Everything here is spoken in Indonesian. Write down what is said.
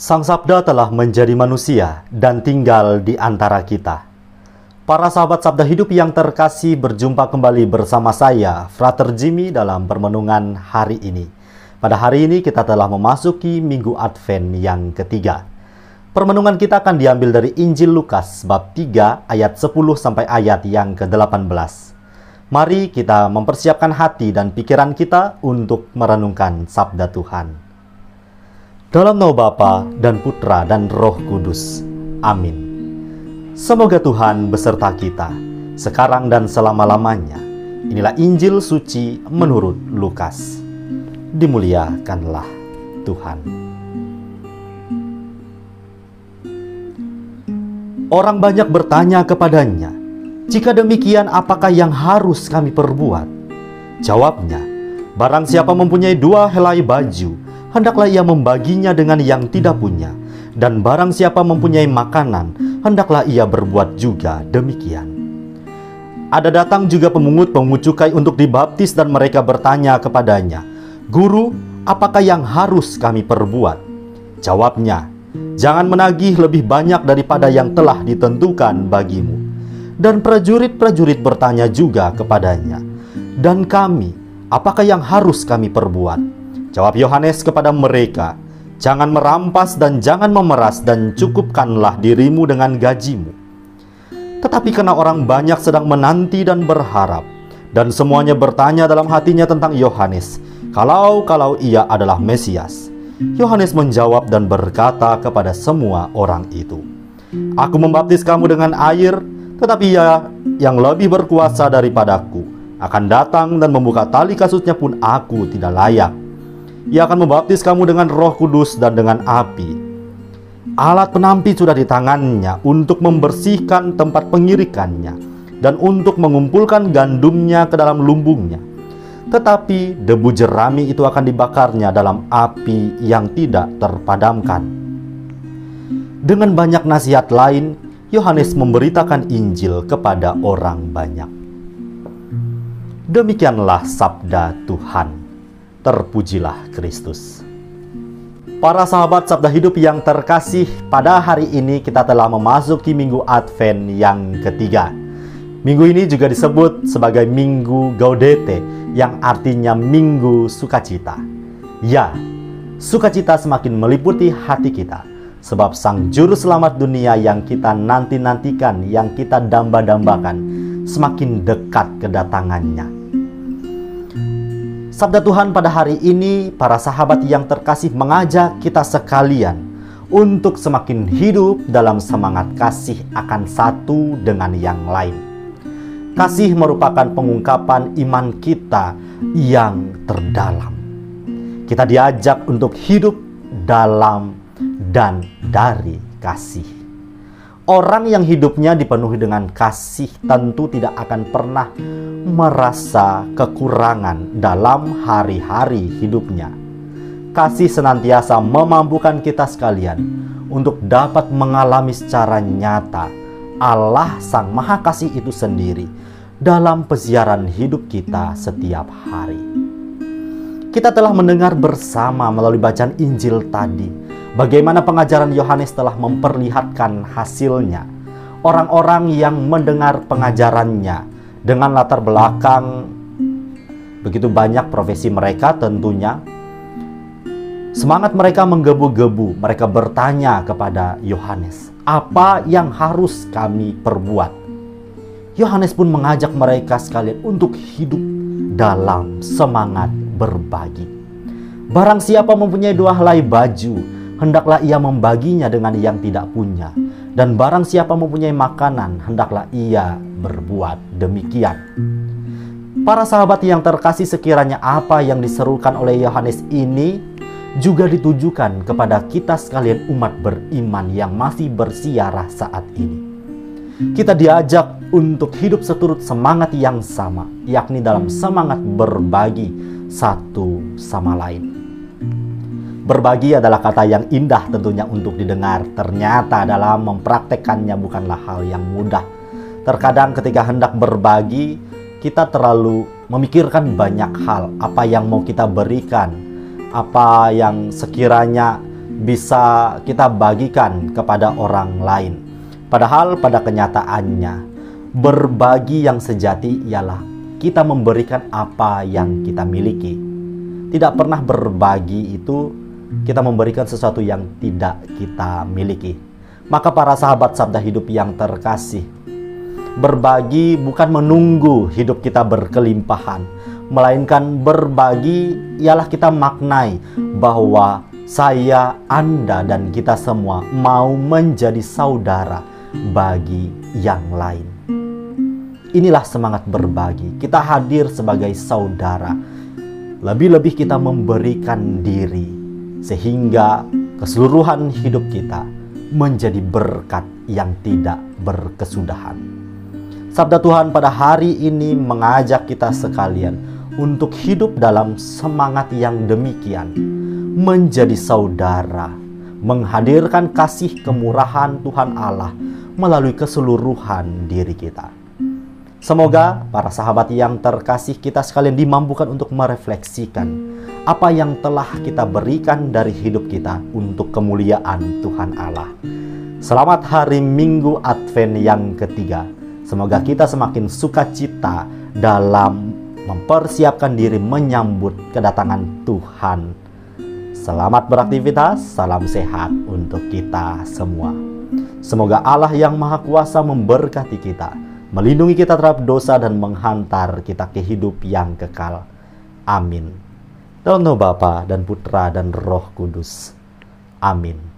Sang Sabda telah menjadi manusia dan tinggal di antara kita. Para sahabat Sabda Hidup yang terkasih, berjumpa kembali bersama saya, Frater Jimmy, dalam permenungan hari ini. Pada hari ini kita telah memasuki Minggu Advent yang ketiga. Permenungan kita akan diambil dari Injil Lukas bab 3 ayat 10 sampai ayat yang ke-18. Mari kita mempersiapkan hati dan pikiran kita untuk merenungkan Sabda Tuhan. Dalam nama Bapa dan Putra dan Roh Kudus. Amin. Semoga Tuhan beserta kita, sekarang dan selama-lamanya. Inilah Injil suci menurut Lukas. Dimuliakanlah Tuhan. Orang banyak bertanya kepadanya, "Jika demikian, apakah yang harus kami perbuat?" Jawabnya, "Barang siapa mempunyai 2 helai baju, hendaklah ia membaginya dengan yang tidak punya. Dan barang siapa mempunyai makanan, hendaklah ia berbuat juga demikian." Ada datang juga pemungut-pemungut cukai untuk dibaptis, dan mereka bertanya kepadanya, "Guru, apakah yang harus kami perbuat?" Jawabnya, "Jangan menagih lebih banyak daripada yang telah ditentukan bagimu." Dan prajurit-prajurit bertanya juga kepadanya, "Dan kami, apakah yang harus kami perbuat?" Jawab Yohanes kepada mereka, "Jangan merampas dan jangan memeras, dan cukupkanlah dirimu dengan gajimu." Tetapi karena orang banyak sedang menanti dan berharap, dan semuanya bertanya dalam hatinya tentang Yohanes, kalau ia adalah Mesias, Yohanes menjawab dan berkata kepada semua orang itu, "Aku membaptis kamu dengan air, tetapi Ia yang lebih berkuasa daripadaku akan datang, dan membuka tali kasutnya pun aku tidak layak. Ia akan membaptis kamu dengan Roh Kudus dan dengan api. Alat penampi sudah di tangannya untuk membersihkan tempat pengirikannya dan untuk mengumpulkan gandumnya ke dalam lumbungnya. Tetapi debu jerami itu akan dibakarnya dalam api yang tidak terpadamkan." Dengan banyak nasihat lain, Yohanes memberitakan Injil kepada orang banyak. Demikianlah sabda Tuhan. Terpujilah Kristus. Para sahabat Sabda Hidup yang terkasih, pada hari ini kita telah memasuki Minggu Advent yang ketiga. Minggu ini juga disebut sebagai Minggu Gaudete, yang artinya Minggu Sukacita. Ya, sukacita semakin meliputi hati kita, sebab Sang Juru Selamat dunia yang kita nanti-nantikan, yang kita damba-dambakan, semakin dekat kedatangannya. Sabda Tuhan pada hari ini, para sahabat yang terkasih, mengajak kita sekalian untuk semakin hidup dalam semangat kasih akan satu dengan yang lain. Kasih merupakan pengungkapan iman kita yang terdalam. Kita diajak untuk hidup dalam dan dari kasih. Orang yang hidupnya dipenuhi dengan kasih tentu tidak akan pernah merasa kekurangan dalam hari-hari hidupnya. Kasih senantiasa memampukan kita sekalian untuk dapat mengalami secara nyata Allah Sang Maha Kasih itu sendiri dalam pesiaran hidup kita setiap hari. Kita telah mendengar bersama melalui bacaan Injil tadi bagaimana pengajaran Yohanes telah memperlihatkan hasilnya. Orang-orang yang mendengar pengajarannya dengan latar belakang begitu banyak profesi mereka, tentunya semangat mereka menggebu-gebu. Mereka bertanya kepada Yohanes, "Apa yang harus kami perbuat?" Yohanes pun mengajak mereka sekalian untuk hidup dalam semangat berbagi. Barang siapa mempunyai 2 helai baju, hendaklah ia membaginya dengan yang tidak punya. Dan barang siapa mempunyai makanan, hendaklah ia berbuat demikian. Para sahabat yang terkasih, sekiranya apa yang diserukan oleh Yohanes ini juga ditujukan kepada kita sekalian umat beriman yang masih bersiarah saat ini. Kita diajak untuk hidup seturut semangat yang sama, yakni dalam semangat berbagi satu sama lain. Berbagi adalah kata yang indah tentunya untuk didengar. Ternyata dalam mempraktekkannya bukanlah hal yang mudah. Terkadang ketika hendak berbagi, kita terlalu memikirkan banyak hal. Apa yang mau kita berikan, apa yang sekiranya bisa kita bagikan kepada orang lain. Padahal pada kenyataannya, berbagi yang sejati ialah kita memberikan apa yang kita miliki. Tidak pernah berbagi itu kita memberikan sesuatu yang tidak kita miliki. Maka para sahabat Sabda Hidup yang terkasih, berbagi bukan menunggu hidup kita berkelimpahan, melainkan berbagi ialah kita maknai bahwa saya, Anda, dan kita semua mau menjadi saudara bagi yang lain. Inilah semangat berbagi. Kita hadir sebagai saudara. Lebih-lebih kita memberikan diri sehingga keseluruhan hidup kita menjadi berkat yang tidak berkesudahan. Sabda Tuhan pada hari ini mengajak kita sekalian untuk hidup dalam semangat yang demikian, menjadi saudara, menghadirkan kasih kemurahan Tuhan Allah melalui keseluruhan diri kita. Semoga para sahabat yang terkasih kita sekalian dimampukan untuk merefleksikan apa yang telah kita berikan dari hidup kita untuk kemuliaan Tuhan Allah. Selamat hari Minggu Advent yang ketiga. Semoga kita semakin sukacita dalam mempersiapkan diri menyambut kedatangan Tuhan. Selamat beraktivitas, salam sehat untuk kita semua. Semoga Allah yang Maha Kuasa memberkati kita, melindungi kita terhadap dosa dan menghantar kita ke hidup yang kekal. Amin. Dalam nama Bapa dan Putra dan Roh Kudus. Amin.